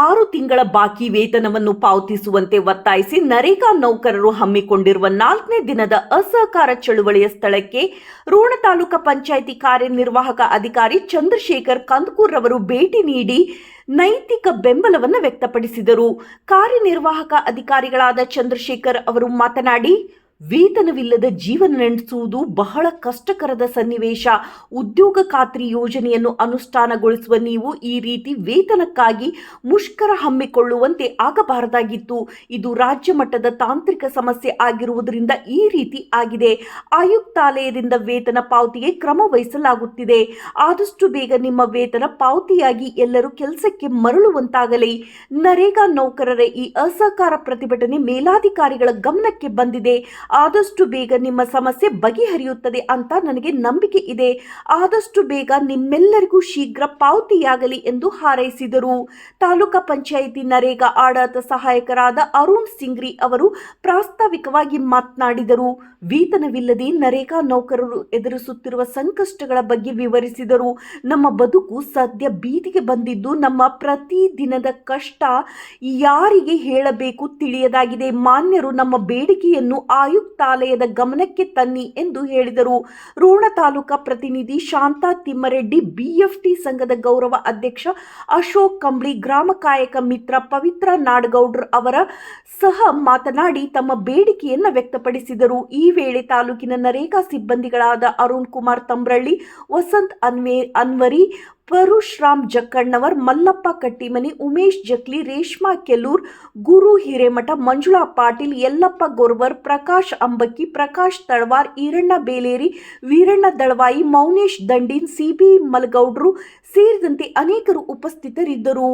6 ತಿಂಗಳ ಬಾಕಿ ವೇತನವನ್ನು ಪಾವತಿಸುವಂತೆ ಒತ್ತಾಯಿಸಿ ನರೇಗಾ ನೌಕರರು ಹಮ್ಮಿಕೊಂಡಿರುವ 4ನೇ ದಿನದ ಅಸಹಕಾರ ಚಳುವಳಿಯ ಸ್ಥಳಕ್ಕೆ ರೋಣ ತಾಲೂಕು ಪಂಚಾಯಿತಿ ಕಾರ್ಯನಿರ್ವಾಹಕ ಅಧಿಕಾರಿ ಚಂದ್ರಶೇಖರ್ ಕಂದಕೂರ್ ಅವರು ಭೇಟಿ ನೀಡಿ ನೈತಿಕ ಬೆಂಬಲವನ್ನು ವ್ಯಕ್ತಪಡಿಸಿದರು. ಕಾರ್ಯನಿರ್ವಾಹಕ ಅಧಿಕಾರಿಗಳಾದ ಚಂದ್ರಶೇಖರ್ ಅವರು ಮಾತನಾಡಿ, ವೇತನವಿಲ್ಲದ ಜೀವನ ನಡೆಸುವುದು ಬಹಳ ಕಷ್ಟಕರದ ಸನ್ನಿವೇಶ. ಉದ್ಯೋಗ ಖಾತ್ರಿ ಯೋಜನೆಯನ್ನು ಅನುಷ್ಠಾನಗೊಳಿಸುವ ನೀವು ಈ ರೀತಿ ವೇತನಕ್ಕಾಗಿ ಮುಷ್ಕರ ಹಮ್ಮಿಕೊಳ್ಳುವಂತೆ ಆಗಬಾರದಾಗಿತ್ತು. ಇದು ರಾಜ್ಯ ಮಟ್ಟದ ತಾಂತ್ರಿಕ ಸಮಸ್ಯೆ ಆಗಿರುವುದರಿಂದ ಈ ರೀತಿ ಆಗಿದೆ. ಆಯುಕ್ತಾಲಯದಿಂದ ವೇತನ ಪಾವತಿಗೆ ಕ್ರಮ ವಹಿಸಲಾಗುತ್ತಿದೆ. ಆದಷ್ಟು ಬೇಗ ನಿಮ್ಮ ವೇತನ ಪಾವತಿಯಾಗಿ ಎಲ್ಲರೂ ಕೆಲಸಕ್ಕೆ ಮರಳುವಂತಾಗಲಿ. ನರೇಗಾ ನೌಕರರ ಈ ಅಸಹಕಾರ ಪ್ರತಿಭಟನೆ ಮೇಲಾಧಿಕಾರಿಗಳ ಗಮನಕ್ಕೆ ಬಂದಿದೆ. ಆದಷ್ಟು ಬೇಗ ನಿಮ್ಮ ಸಮಸ್ಯೆ ಬಗೆಹರಿಯುತ್ತದೆ ಅಂತ ನನಗೆ ನಂಬಿಕೆ ಇದೆ. ಆದಷ್ಟು ಬೇಗ ನಿಮ್ಮೆಲ್ಲರಿಗೂ ಶೀಘ್ರ ಪಾವತಿಯಾಗಲಿ ಎಂದು ಹಾರೈಸಿದರು. ತಾಲೂಕಾ ಪಂಚಾಯಿತಿ ನರೇಗಾ ಆಡಳಿತ ಸಹಾಯಕರಾದ ಅರುಣ್ ಸಿಂಗ್ರಿ ಅವರು ಪ್ರಾಸ್ತಾವಿಕವಾಗಿ ಮಾತನಾಡಿದರು. ವೇತನವಿಲ್ಲದೆ ನರೇಗಾ ನೌಕರರು ಎದುರಿಸುತ್ತಿರುವ ಸಂಕಷ್ಟಗಳ ಬಗ್ಗೆ ವಿವರಿಸಿದರು. ನಮ್ಮ ಬದುಕು ಸದ್ಯ ಬೀದಿಗೆ ಬಂದಿದ್ದು ನಮ್ಮ ಪ್ರತಿದಿನದ ಕಷ್ಟ ಯಾರಿಗೆ ಹೇಳಬೇಕು ತಿಳಿಯದಾಗಿದೆ. ಮಾನ್ಯರು ನಮ್ಮ ಬೇಡಿಕೆಯನ್ನು ಆಯುಕ್ತಾಲಯದ ಗಮನಕ್ಕೆ ತನ್ನಿ ಎಂದು ಹೇಳಿದರು. ರೋಣ ತಾಲೂಕಾ ಪ್ರತಿನಿಧಿ ಶಾಂತಾ ತಿಮ್ಮರೆಡ್ಡಿ, ಬಿಎಫ್ಟಿ ಸಂಘದ ಗೌರವ ಅಧ್ಯಕ್ಷ ಅಶೋಕ್ ಕಂಬ್ಳಿ, ಗ್ರಾಮ ಕಾಯಕ ಮಿತ್ರ ಪವಿತ್ರ ನಾಡಗೌಡ್ರ ಅವರ ಸಹ ಮಾತನಾಡಿ ತಮ್ಮ ಬೇಡಿಕೆಯನ್ನು ವ್ಯಕ್ತಪಡಿಸಿದರು. ಈ ವೇಳೆ ತಾಲೂಕಿನ ನರೇಗಾ ಸಿಬ್ಬಂದಿಗಳಾದ ಅರುಣ್ ಕುಮಾರ್ ತಂಬ್ರಳ್ಳಿ, ವಸಂತ್ ಅನ್ವರಿ, ಪರಶುರಾಮ್ ಜಕ್ಕಣ್ಣವರ್, ಮಲ್ಲಪ್ಪ ಕಟ್ಟಿಮನಿ, ಉಮೇಶ್ ಜಕ್ಲಿ, ರೇಷ್ಮಾ ಕೆಲೂರ್, ಗುರು ಹಿರೇಮಠ, ಮಂಜುಳಾ ಪಾಟೀಲ್, ಯಲ್ಲಪ್ಪ ಗೊರ್ವರ್, ಪ್ರಕಾಶ್ ಅಂಬಕ್ಕಿ, ಪ್ರಕಾಶ್ ತಳವಾರ್, ಈರಣ್ಣ ಬೇಲೇರಿ, ವೀರಣ್ಣ ದಳವಾಯಿ, ಮೌನೇಶ್ ದಂಡಿನ್, ಸಿಬಿ ಮಲಗೌಡ್ರು ಸೇರಿದಂತೆ ಅನೇಕರು ಉಪಸ್ಥಿತರಿದ್ದರು.